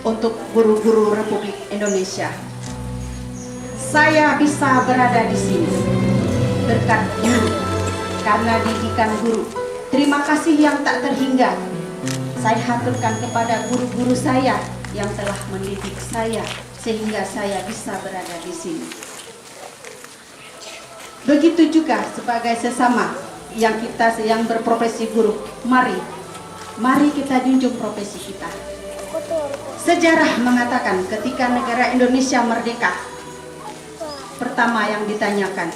untuk guru-guru Republik Indonesia. Saya bisa berada di sini berkat guru, karena didikan guru. Terima kasih yang tak terhingga saya haturkan kepada guru-guru saya yang telah mendidik saya sehingga saya bisa berada di sini. Begitu juga sebagai sesama yang berprofesi guru, mari kita junjung profesi kita. Sejarah mengatakan ketika negara Indonesia merdeka, pertama yang ditanyakan,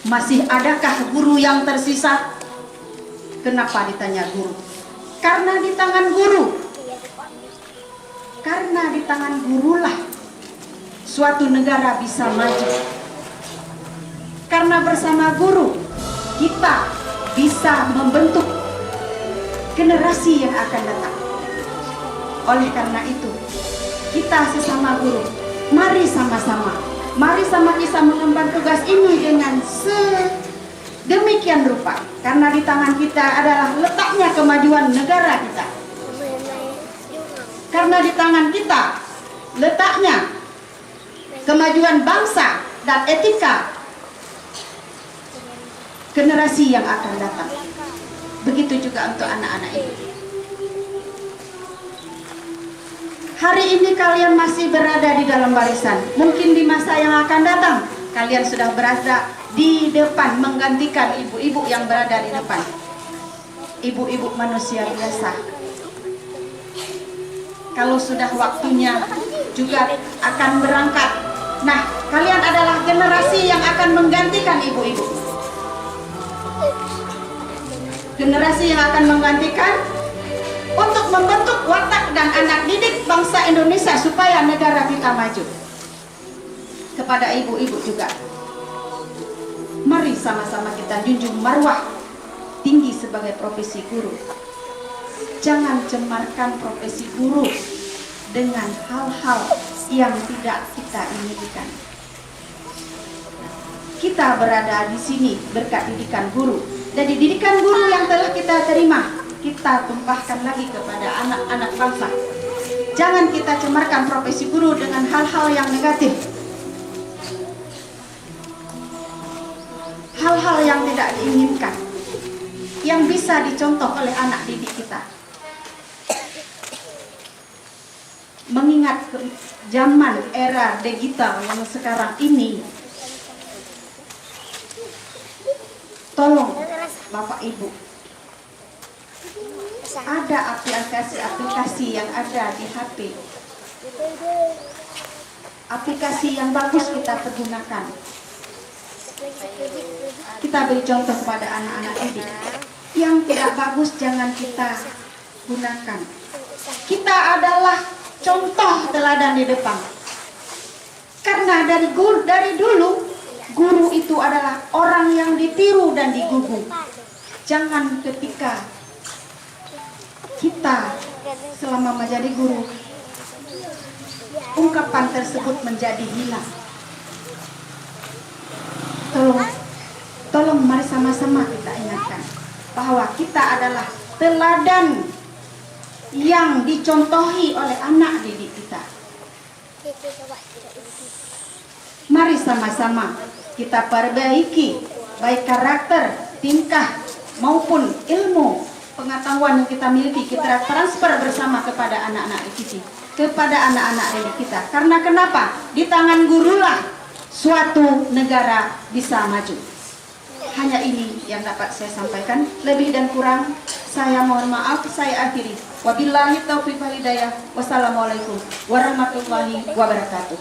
masih adakah guru yang tersisa? Kenapa ditanya guru? Karena di tangan guru. Karena di tangan gurulah suatu negara bisa maju. Karena bersama guru kita bisa membentuk generasi yang akan datang. Oleh karena itu, kita sesama guru, mari sama-sama bisa mengemban tugas ini dengan sedemikian rupa. Karena di tangan kita adalah letaknya kemajuan negara kita. Karena di tangan kita letaknya kemajuan bangsa dan etika generasi yang akan datang. Begitu juga untuk anak-anak ini. Hari ini kalian masih berada di dalam barisan. Mungkin di masa yang akan datang kalian sudah berada di depan menggantikan ibu-ibu yang berada di depan. Ibu-ibu manusia biasa. Kalau sudah waktunya juga akan berangkat. Nah, kalian adalah generasi yang akan menggantikan ibu-ibu. Generasi yang akan menggantikan untuk membentuk watak dan anak didik bangsa Indonesia supaya negara kita maju. Kepada ibu-ibu juga, mari sama-sama kita junjung marwah tinggi sebagai profesi guru. Jangan cemarkan profesi guru dengan hal-hal yang tidak kita inginkan. Kita berada di sini berkat didikan guru. Dari didikan guru yang telah kita terima, kita tumpahkan lagi kepada anak-anak bangsa. Jangan kita cemarkan profesi guru dengan hal-hal yang negatif. Hal-hal yang tidak diinginkan, yang bisa dicontoh oleh anak didik kita. Mengingat zaman era digital yang sekarang ini, tolong Bapak Ibu, ada aplikasi-aplikasi yang ada di HP, aplikasi yang bagus kita pergunakan. Kita beri contoh kepada anak-anak didik. Yang tidak bagus jangan kita gunakan. Kita adalah contoh teladan di depan. Karena dari dulu guru itu adalah orang yang ditiru dan digugu. Jangan ketika kita selama menjadi guru, ungkapan tersebut menjadi hilang. Tolong mari sama-sama kita ingatkan bahwa kita adalah teladan yang dicontohi oleh anak didik kita. Mari sama-sama kita perbaiki baik karakter, tingkah maupun ilmu pengetahuan yang kita miliki, kita transfer bersama kepada anak-anak didik, kepada anak-anak didik kita. Karena kenapa? Di tangan gurulah suatu negara bisa maju. Hanya ini yang dapat saya sampaikan. Lebih dan kurang saya mohon maaf, saya akhiri. Wabillahi taufiq wal hidayah. Wassalamualaikum warahmatullahi wabarakatuh.